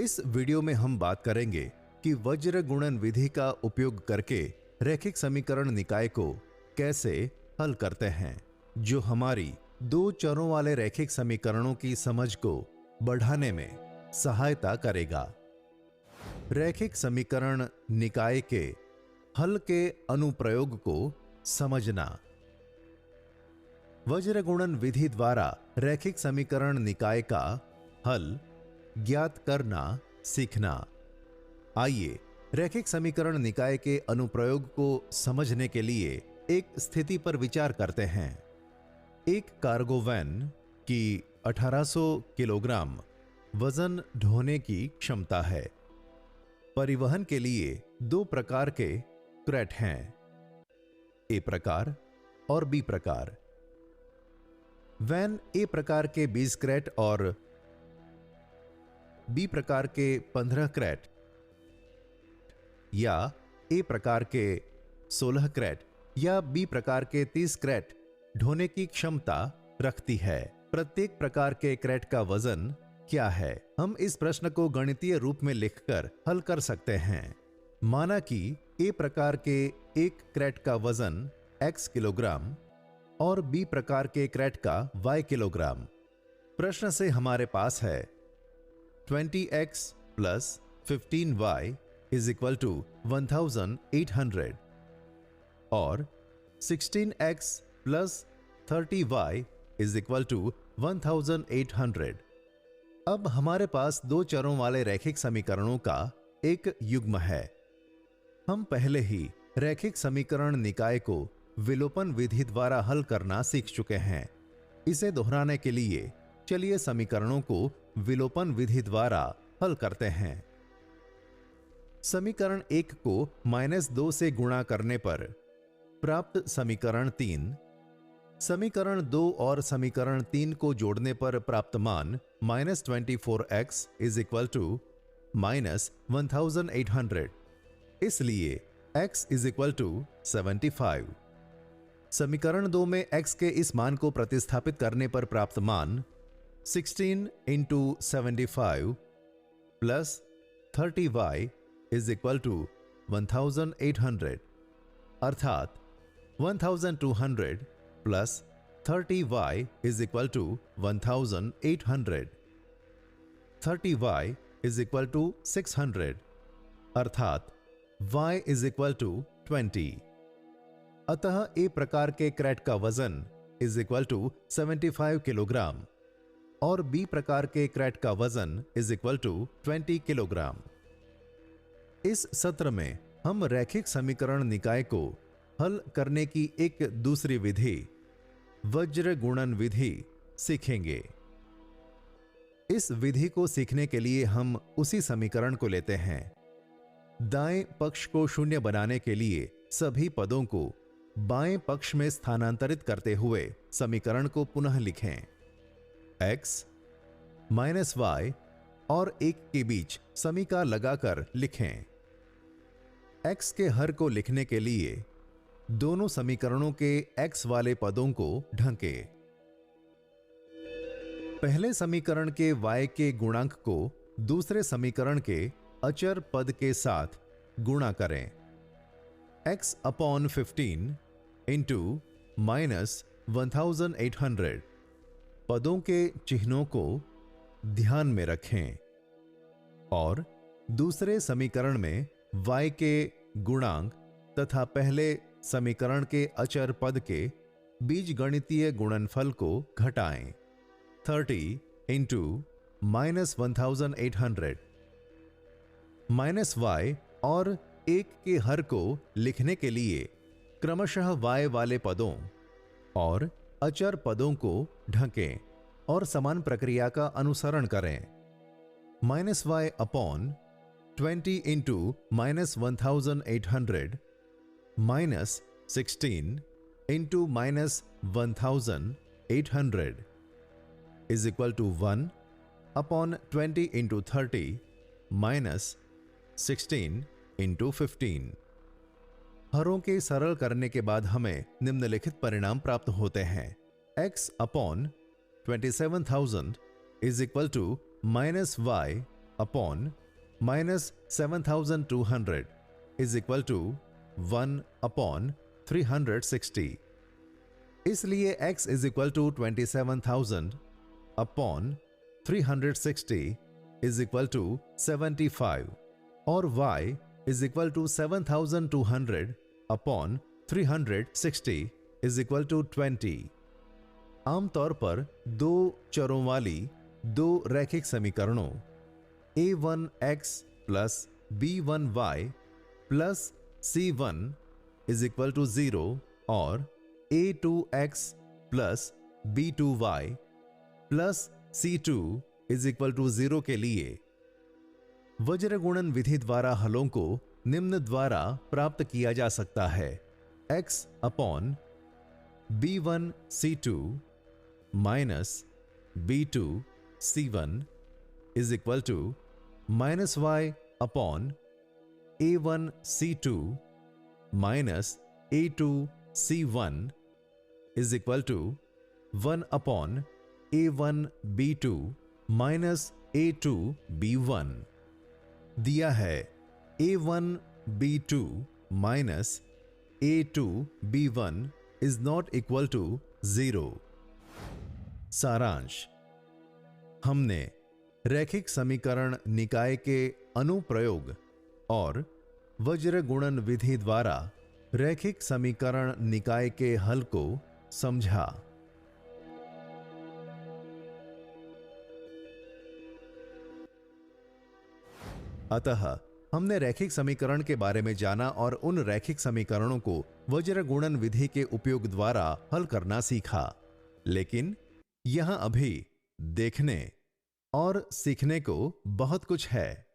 इस वीडियो में हम बात करेंगे कि वज्र गुणन विधि का उपयोग करके रैखिक समीकरण निकाय को कैसे हल करते हैं, जो हमारी दो चरों वाले रैखिक समीकरणों की समझ को बढ़ाने में सहायता करेगा। रैखिक समीकरण निकाय के हल के अनुप्रयोग को समझना। वज्र गुणन विधि द्वारा रैखिक समीकरण निकाय का हल ज्ञात करना सीखना। आइए रैखिक समीकरण निकाय के अनुप्रयोग को समझने के लिए एक स्थिति पर विचार करते हैं। एक कार्गो वैन की 1800 किलोग्राम वजन ढोने की क्षमता है। परिवहन के लिए दो प्रकार के क्रेट हैं, ए प्रकार और बी प्रकार। वैन ए प्रकार के 20 क्रेट और बी प्रकार के 15 क्रेट या ए प्रकार के 16 क्रेट या बी प्रकार के 30 क्रेट ढोने की क्षमता रखती है। प्रत्येक प्रकार के क्रेट का वजन क्या है? हम इस प्रश्न को गणितीय रूप में लिखकर हल कर सकते हैं। माना कि ए प्रकार के एक क्रेट का वजन x किलोग्राम और बी प्रकार के क्रेट का y किलोग्राम। प्रश्न से हमारे पास है 20x plus 15y is equal to 1800 और 16x plus 30y is equal to 1800। अब हमारे पास दो चरों वाले रैखिक समीकरणों का एक युग्म है। हम पहले ही रैखिक समीकरण निकाय को विलोपन विधि द्वारा हल करना सीख चुके हैं। इसे दोहराने के लिए चलिए समीकरणों को विलोपन विधि द्वारा हल करते हैं। समीकरण 1 को -2 से गुणा करने पर प्राप्त समीकरण 3, समीकरण 2 और समीकरण 3 को जोड़ने पर प्राप्त मान -24x इज इक्वल टू -1800। इसलिए x इज इक्वल टू 75। समीकरण 2 में x के इस मान को प्रतिस्थापित करने पर प्राप्त मान 16 into 75 plus 30y is equal to 1800, अर्थात 1200 plus 30y is equal to 1800। 30y is equal to 600, अर्थात y is equal to 20। अतः ए प्रकार के क्रेट का वजन is equal to 75 किलोग्राम और बी प्रकार के क्रेट का वजन इज इक्वल टू 20 किलोग्राम। इस सत्र में हम रैखिक समीकरण निकाय को हल करने की एक दूसरी विधि, वज्र गुणन विधि सीखेंगे। इस विधि को सीखने के लिए हम उसी समीकरण को लेते हैं। दाएं पक्ष को शून्य बनाने के लिए सभी पदों को बाएं पक्ष में स्थानांतरित करते हुए समीकरण को पुनः लिखें। x माइनस y और 1 के बीच समीका लगाकर लिखें। x के हर को लिखने के लिए दोनों समीकरणों के x वाले पदों को ढकें। पहले समीकरण के y के गुणांक को दूसरे समीकरण के अचर पद के साथ गुणा करें। x upon 15 into -1800। पदों के चिन्हों को ध्यान में रखें और दूसरे समीकरण में y के गुणांक तथा पहले समीकरण के अचर पद के बीजगणितीय गुणनफल को घटाएं। 30 इंटू -1800 -y और 1 के हर को लिखने के लिए क्रमशः y वाले पदों और अचर पदों को ढकें और समान प्रक्रिया का अनुसरण करें। -y upon 20 into -1800 -16 into -1800 is equal to 1 upon 20 into 30 -16 into 15। हरों के सरल करने के बाद हमें निम्नलिखित परिणाम प्राप्त होते हैं। x upon 27,000 is equal to -y upon minus 7200 is equal to 1 upon 360। इसलिए x is equal to 27,000 upon 360 is equal to 75 और y is equal to 7,200 upon 360 is equal to 20। आमतौर पर दो चरों वाली दो रैखिक समीकरणों a1x plus b1y plus c1 is equal to 0 और a2x plus b2y plus c2 is equal to 0 के लिए वज्र गुणन विधि द्वारा हलों को निम्न द्वारा प्राप्त किया जा सकता है। x upon b1 c2 minus b2 c1 is equal to minus y upon a1 c2 minus a2 c1 is equal to 1 upon a1 b2 minus a2 b1। दिया है a1 b2 minus a2 b1 is not equal to 0। सारांश, हमने रैखिक समीकरण निकाय के अनुप्रयोग और वज्र गुणन विधि द्वारा रैखिक समीकरण निकाय के हल को समझा। अतः हमने रैखिक समीकरण के बारे में जाना और उन रैखिक समीकरणों को वज्र गुणन विधि के उपयोग द्वारा हल करना सीखा। लेकिन यहां अभी देखने और सीखने को बहुत कुछ है।